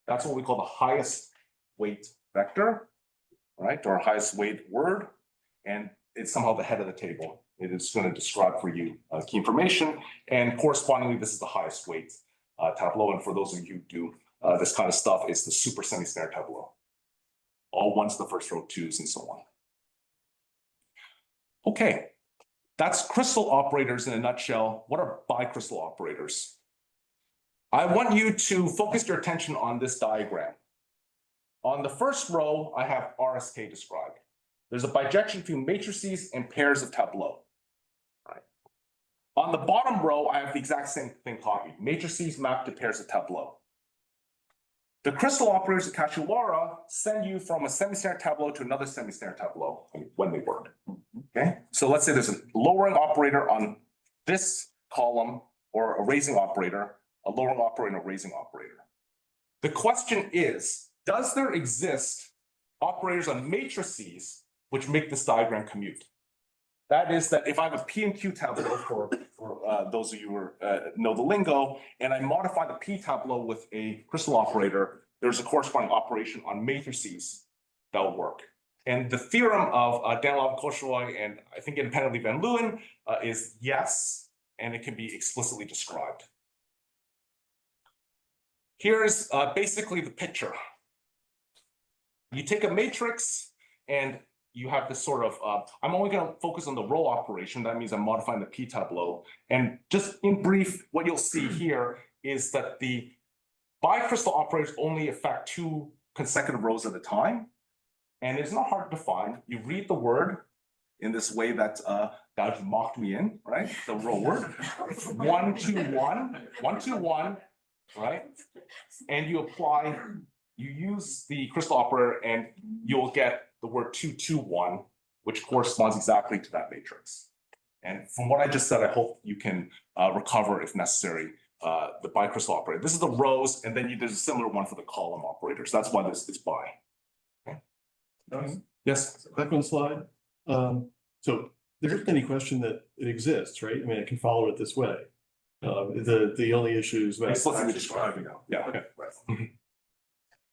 That's what we call the highest weight vector, right? Or highest weight word. And it's somehow the head of the table. It is going to describe for you key information. And correspondingly, this is the highest weight Tableau. And for those of you who do this kind of stuff, it's the super semi-snare Tableau. All ones to the first row, twos, and so on. Okay. That's crystal operators in a nutshell. What are bicrystal operators? I want you to focus your attention on this diagram. On the first row, I have RSK described. There's a bijection between matrices and pairs of Tableau. Right. On the bottom row, I have the exact same thing copied. Matrices mapped to pairs of Tableau. The crystal operators of Kashiwara send you from a semi-snare Tableau to another semi-snare Tableau when they work. Okay, so let's say there's a lowering operator on this column or a raising operator, a lowering operator and a raising operator. The question is, does there exist operators on matrices which make this diagram commute? That is that if I have a P and Q Tableau for those of you who know the lingo, and I modify the P Tableau with a crystal operator, there's a corresponding operation on matrices that will work. And the theorem of Danilov, Cauchy, and I think independently Van Leeuwen is yes, and it can be explicitly described. Here's basically the picture. You take a matrix and you have this sort of, I'm only going to focus on the row operation. That means I'm modifying the P Tableau. And just in brief, what you'll see here is that the bicrystal operators only affect 2 consecutive rows at a time. And it's not hard to define. You read the word in this way that that mocked me in, right? The row word, 1, 2, 1, 1, 2, 1, right? And you apply, you use the crystal operator and you'll get the word 2, 2, 1, which corresponds exactly to that matrix. And from what I just said, I hope you can recover, if necessary, the bicrystal operator. This is the rows, and then there's a similar one for the column operators. That's why this is bi. Okay. Yes. Back on the slide. So there isn't any question that it exists, right? I mean, I can follow it this way. The only issue is Explicitly describing now. Yeah. Okay. Right.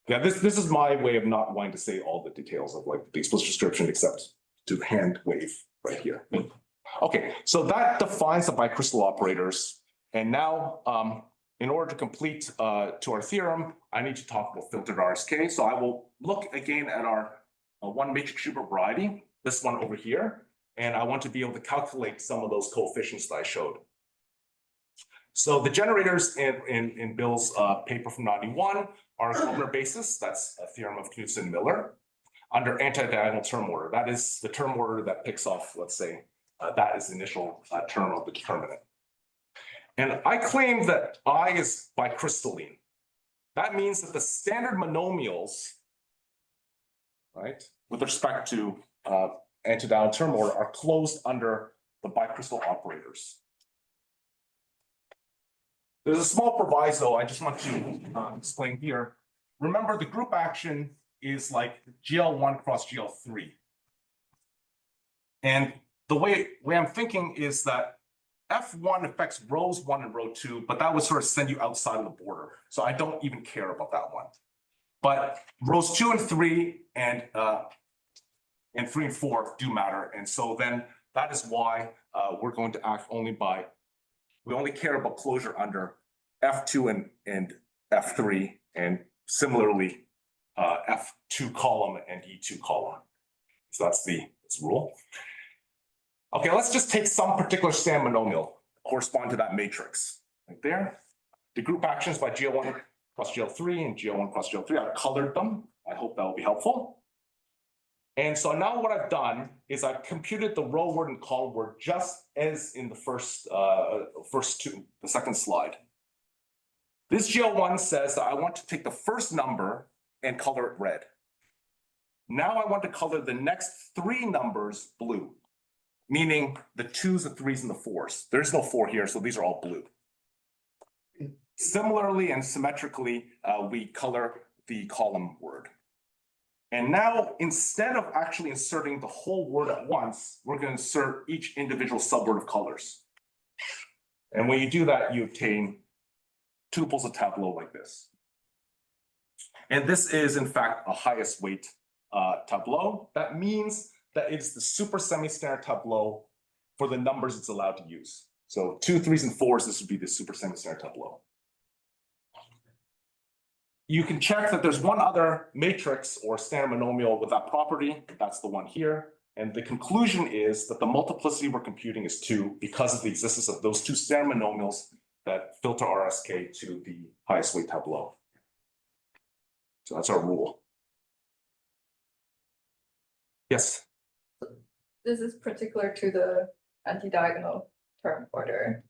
Yeah. This is my way of not wanting to say all the details of like the explicit description, except to hand wave right here. Okay. So that defines the bicrystal operators. And now, in order to complete to our theorem, I need to talk about filtered RSK. So I will look again at our one matrix Hilbert variety, this one over here, and I want to be able to calculate some of those coefficients that I showed. So the generators in Bill's paper from 91 are a Grobner basis. That's a theorem of Knudsen-Miller under anti-diagonal term order. That is the term order that picks off, let's say, that is the initial term of the determinant. And I claim that I is bicrystalline. That means that the standard monomials, right, with respect to anti-diagonal term order are closed under the bicrystal operators. There's a small proviso I just want to explain here. Remember, the group action is like GL1 cross GL3. And the way I'm thinking is that F1 affects rows 1 and row 2, but that would sort of send you outside of the border. So I don't even care about that one. But rows 2 and 3 and 3 and 4 do matter. And so then that is why we're going to act only by, we only care about closure under F2 and F3, and similarly F2 column and E2 column. So that's the rule. Okay, let's just take some particular standard monomial correspond to that matrix right there. The group actions by GL1 cross GL3 and GL1 cross GL3, I've colored them. I hope that will be helpful. And so now what I've done is I've computed the row word and column word just as in the first two, the second slide. This GL1 says that I want to take the first number and color it red. Now I want to color the next 3 numbers blue, meaning the 2s, the 3s, and the 4s. There's no 4 here, so these are all blue. Similarly and symmetrically, we color the column word. And now, instead of actually inserting the whole word at once, we're going to insert each individual subword of colors. And when you do that, you obtain tuples of tableau like this. And this is, in fact, a highest weight tableau. That means that it's the super semi-standard tableau for the numbers it's allowed to use. So 2, 3s, and 4s, this would be the super semi-standard tableau. You can check that there's one other matrix or standard monomial with that property. That's the one here. And the conclusion is that the multiplicity we're computing is 2 because of the existence of those 2 standard monomials that filter RSK to the highest weight tableau. So that's our rule. Yes? This is particular to the anti-diagonal term order.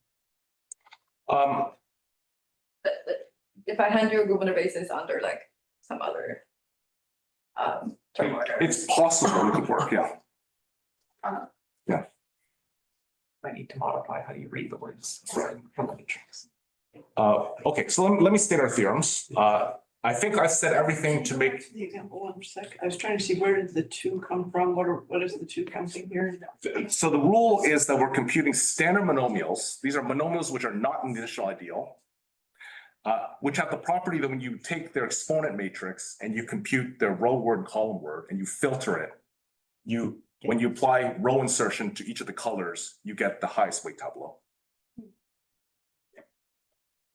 If I hand you a Grobner basis under like some other term order. It's possible it could work, yeah. I need to modify how you read the words from the matrix. Okay, so let me state our theorems. I think I said everything to make. The example 1 sec. I was trying to see where did the 2 come from? What is the 2 counting here? So the rule is that we're computing standard monomials. These are monomials which are not in the initial ideal, which have the property that when you take their exponent matrix and you compute their row word and column word and you filter it, when you apply row insertion to each of the colors, you get the highest weight tableau.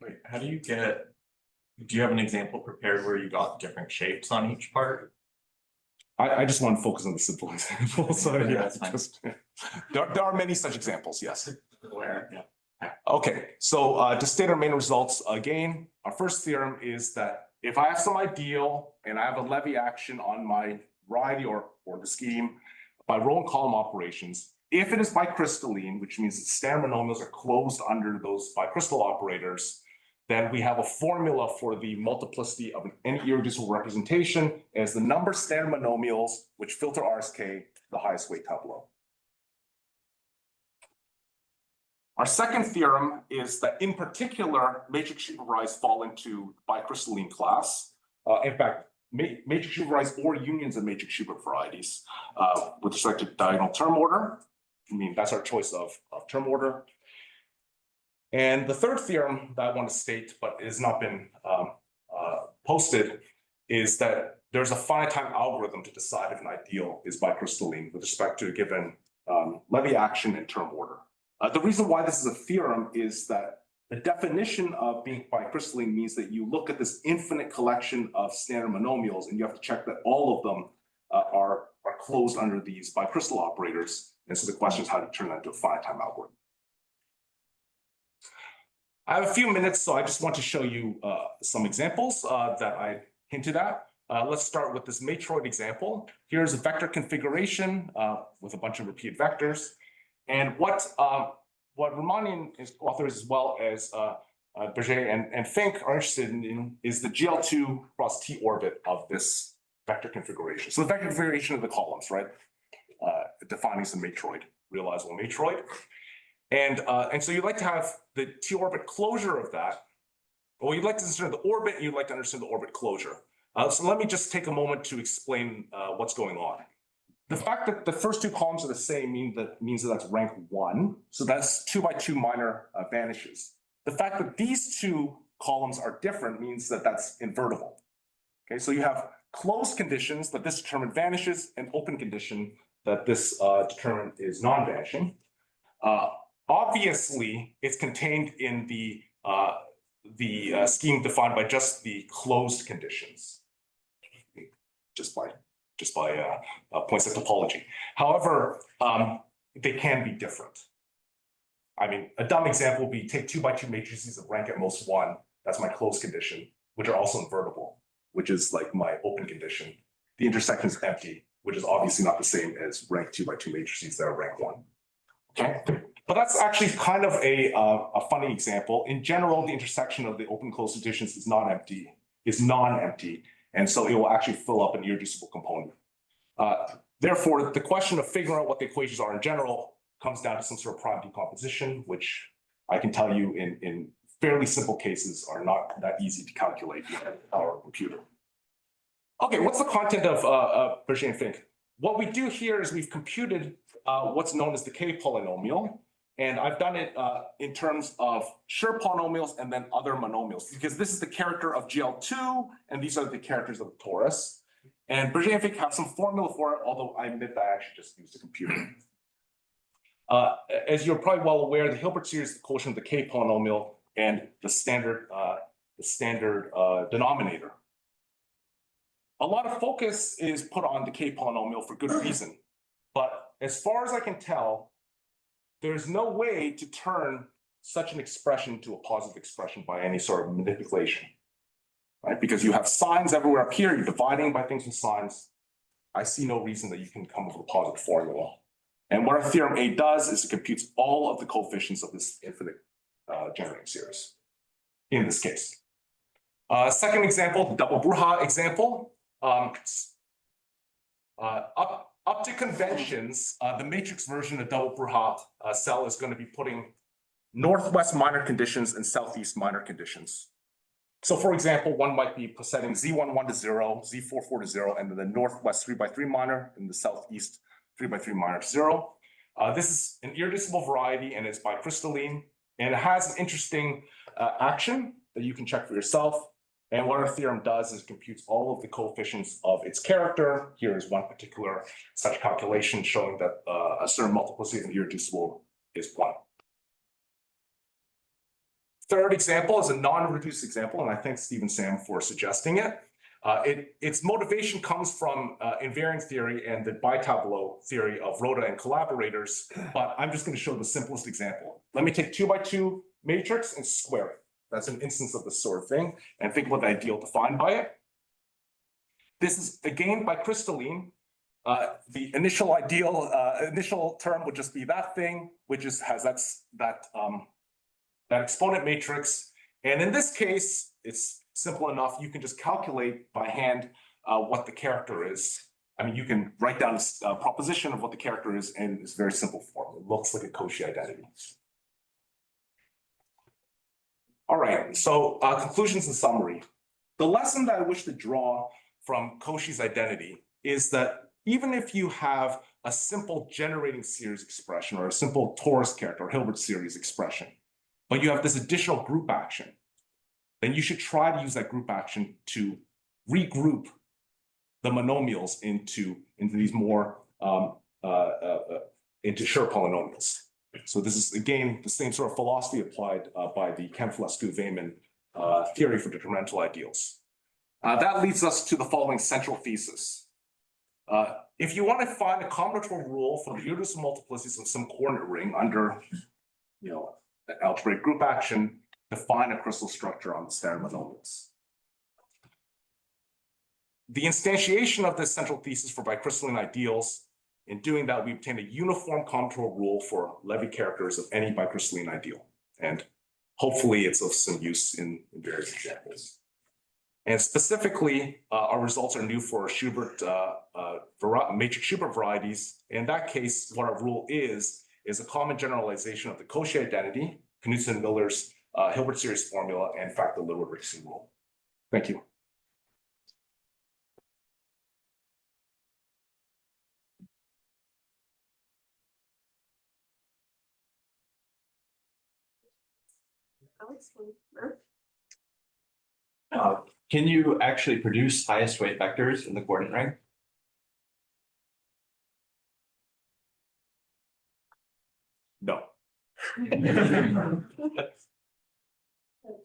Wait, how do you have an example prepared where you got different shapes on each part? I just want to focus on the simple example. So yeah, that's fine. There are many such examples, yes. Where, yeah. Okay, so to state our main results again, our first theorem is that if I have some ideal and I have a Levi action on my variety or the scheme by row and column operations, if it is bicrystalline, which means that standard monomials are closed under those bicrystal operators, then we have a formula for the multiplicity of any irreducible representation as the number of standard monomials which filter RSK the highest weight tableau. Our second theorem is that in particular, matrix supervised fall into bicrystalline class. In fact, matrix supervised or unions of matrix Schubert varieties with respect to diagonal term order. I mean, that's our choice of term order. And the third theorem that I want to state, but has not been posted, is that there's a finite time algorithm to decide if an ideal is bicrystalline with respect to a given Levi action and term order. The reason why this is a theorem is that the definition of being bicrystalline means that you look at this infinite collection of standard monomials and you have to check that all of them are closed under these bicrystal operators. And so the question is how to turn that into a finite time algorithm. I have a few minutes, so I just want to show you some examples that I hinted at. Let's start with this matroid example. Here's a vector configuration with a bunch of repeated vectors. And what Ramani and his authors, as well as Berger and Fink, are interested in is the GL2 cross T orbit of this vector configuration. So the vector configuration of the columns, right? Defining some matroid, realizable matroid. And so you'd like to have the T orbit closure of that Well, you'd like to understand the orbit, and you'd like to understand the orbit closure. So let me just take a moment to explain what's going on. The fact that the first two columns are the same means that that's rank 1. So that's 2 by 2 minor vanishes. The fact that these two columns are different means that that's invertible. Okay, so you have closed conditions that this determinant vanishes, and open condition that this determinant is non-vanishing. Obviously, it's contained in the scheme defined by just the closed conditions, just by points of topology. However, they can be different. I mean, a dumb example would be take 2 by 2 matrices of rank at most 1. That's my closed condition, which are also invertible, which is like my open condition. The intersection is empty, which is obviously not the same as rank 2 by 2 matrices that are rank 1. Okay, but that's actually kind of a funny example. In general, the intersection of the open closed conditions is non-empty, and so it will actually fill up an irreducible component. Therefore, the question of figuring out what the equations are in general comes down to some sort of prime decomposition, which I can tell you in fairly simple cases are not that easy to calculate in our computer. Okay, what's the content of Berger and Fink? What we do here is we've computed what's known as the K polynomial, and I've done it in terms of Schur polynomials and then other monomials, because this is the character of GL2, and these are the characters of the torus. And Berger and Fink have some formula for it, although I admit that I actually just used a computer. As you're probably well aware, the Hilbert series is the quotient of the K polynomial and the standard denominator. A lot of focus is put on the K polynomial for good reason, but as far as I can tell, there's no way to turn such an expression to a positive expression by any sort of manipulation, right? Because you have signs everywhere up here, you're dividing by things with signs. I see no reason that you can come up with a positive formula. And what our theorem A does is it computes all of the coefficients of this infinite generating series, in this case. Second example, the double Bruja example. Up to conventions, the matrix version of double Bruja cell is going to be putting northwest minor conditions and southeast minor conditions. So for example, one might be setting Z11 to 0, Z44 to 0, and then the northwest 3 by 3 minor and the southeast 3 by 3 minor to 0. This is an irreducible variety and it's bicrystalline, and it has an interesting action that you can check for yourself. And what our theorem does is it computes all of the coefficients of its character. Here is one particular such calculation showing that a certain multiplicity of an irreducible is 1. Third example is a non-reduced example, and I thank Steve and Sam for suggesting it. Its motivation comes from invariant theory and the bitableau theory of Rota and collaborators, but I'm just going to show the simplest example. Let me take 2 by 2 matrix and square it. That's an instance of this sort of thing, and think about the ideal defined by it. This is again bicrystalline. The initial ideal, initial term would just be that thing, which has that exponent matrix. And in this case, it's simple enough. You can just calculate by hand what the character is. I mean, you can write down a proposition of what the character is, and it's very simple form. It looks like a Cauchy identity. All right, so conclusions and summary. The lesson that I wish to draw from Cauchy's identity is that even if you have a simple generating series expression or a simple torus character or Hilbert series expression, but you have this additional group action, then you should try to use that group action to regroup the monomials into these more into Schur polynomials. So this is again the same sort of philosophy applied by the Kempf-Lesku-Weyman theory for determinantal ideals. That leads us to the following central thesis. If you want to find a combinatorial rule for the irreducible multiplicities of some coordinate ring under, the algebraic group action, define a crystal structure on the standard monomials. The instantiation of this central thesis for bicrystalline ideals, in doing that, we obtain a uniform combinatorial rule for Levi characters of any bicrystalline ideal. And hopefully it's of some use in various examples. And specifically, our results are new for Schubert, matrix Schubert varieties. In that case, what our rule is a common generalization of the Cauchy identity, Knudsen and Miller's Hilbert series formula, and in fact, the Littlewood-Richardson rule. Thank you. Can you actually produce highest weight vectors in the coordinate ring? No.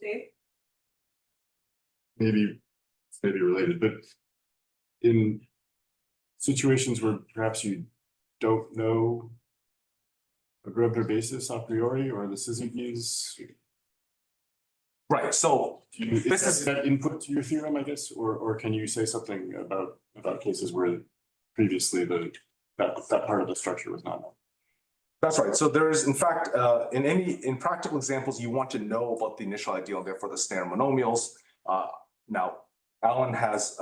Dave? Maybe it's maybe related, but in situations where perhaps you don't know a Grobner basis a priori or the Syzygies, Right. So this is is that input to your theorem, I guess, or can you say something about cases where previously that part of the structure was not known? That's right. So there's, in fact, in practical examples, you want to know about the initial ideal and therefore the standard monomials. Now, Alan has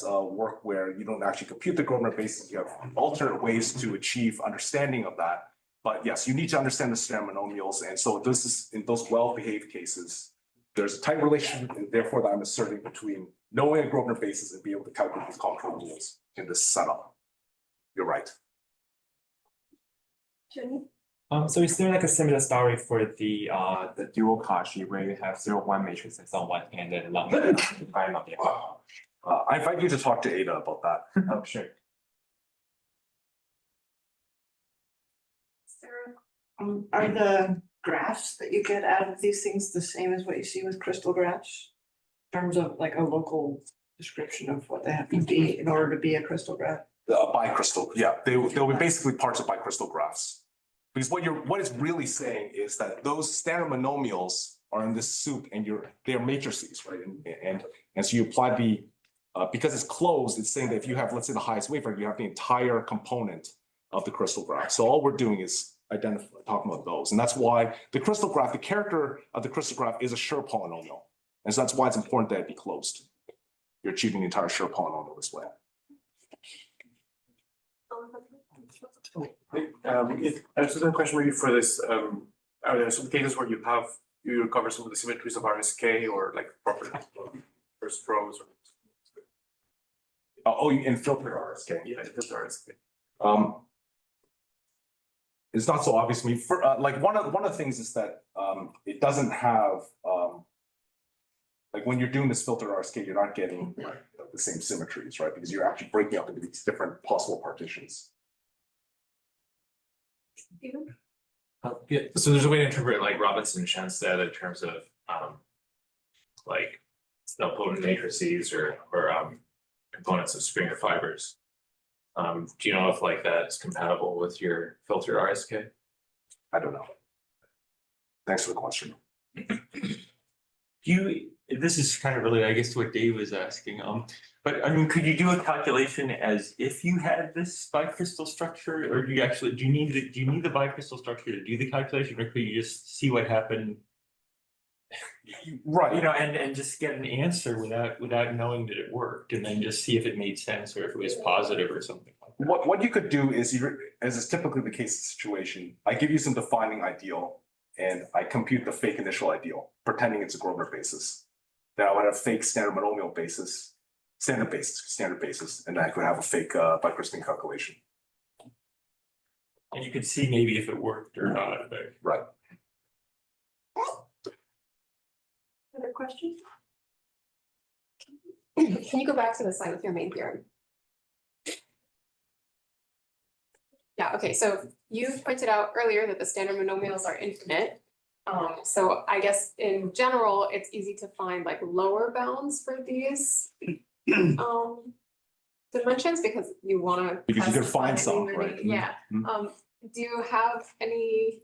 work where you don't actually compute the Grobner basis. You have alternate ways to achieve understanding of that. But yes, you need to understand the standard monomials. And so this is in those well-behaved cases, there's a tight relationship, and therefore that I'm asserting between knowing a Grobner basis and being able to calculate these contour rules in this setup. You're right. Jenny? So is there like a similar story for the dual Cauchy where you have 0, 1 matrices on one hand and long prime on the other? I invite you to talk to Ada about that. Oh, sure. Sarah? Are the graphs that you get out of these things the same as what you see with crystal graphs? In terms of like a local description of what they have to be in order to be a crystal graph? Bicrystal, yeah, they'll be basically parts of bicrystal graphs. Because what it's really saying is that those standard monomials are in this soup and they're matrices, right? And so you apply because it's closed, it's saying that if you have, let's say, the highest wave vector, you have the entire component of the crystal graph. So all we're doing is talking about those. And that's why the crystal graph, the character of the crystal graph is a Schur polynomial. And so that's why it's important that it be closed. You're achieving the entire Schur polynomial this way. I have a question maybe for this. Are there some cases where you recover some of the symmetries of RSK or like properties of first rows? Oh, you infiltrate RSK. Yeah, it does RSK. It's not so obvious to me. For like one of the things is that it doesn't have like when you're doing this filtered RSK, you're not getting like, the same symmetries, right? Because you're actually breaking up into these different possible partitions. Yeah, so there's a way to interpret like Robinson-Schensted in terms of like nilpotent matrices or components of Springer fibers. Do you know if like that's compatible with your filtered RSK? I don't know. Thanks for the question. This is kind of related, I guess, to what Dave was asking. But I mean, could you do a calculation as if you had this bicrystal structure, or do you need the bicrystal structure to do the calculation, or could you just see what happened? Right. You know, and just get an answer without knowing that it worked, and then just see if it made sense or if it was positive or something like that. What you could do is, as is typically the case in the situation, I give you some defining ideal, and I compute the fake initial ideal, pretending it's a Grobner basis. Then I would have fake standard monomial basis, standard basis, and then I could have a fake bicrystalline calculation. And you could see maybe if it worked or not. Right. Other questions? Can you go back to the slide with your main theorem? Yeah, okay, so you pointed out earlier that the standard monomials are infinite. So I guess in general, it's easy to find like lower bounds for these dimensions because you want to. Because you can find some, right? Yeah. Mm-hmm. Do you have any,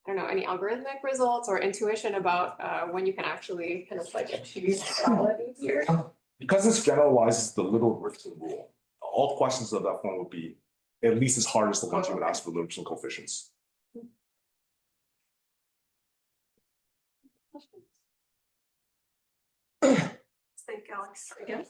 I don't know, any algorithmic results or intuition about when you can actually kind of like achieve quality here? Because this generalizes the Littlewood-Richardson rule, all questions of that form would be at least as hard as the ones you would ask for Littlewood-Richardson coefficients. Thank Alex again.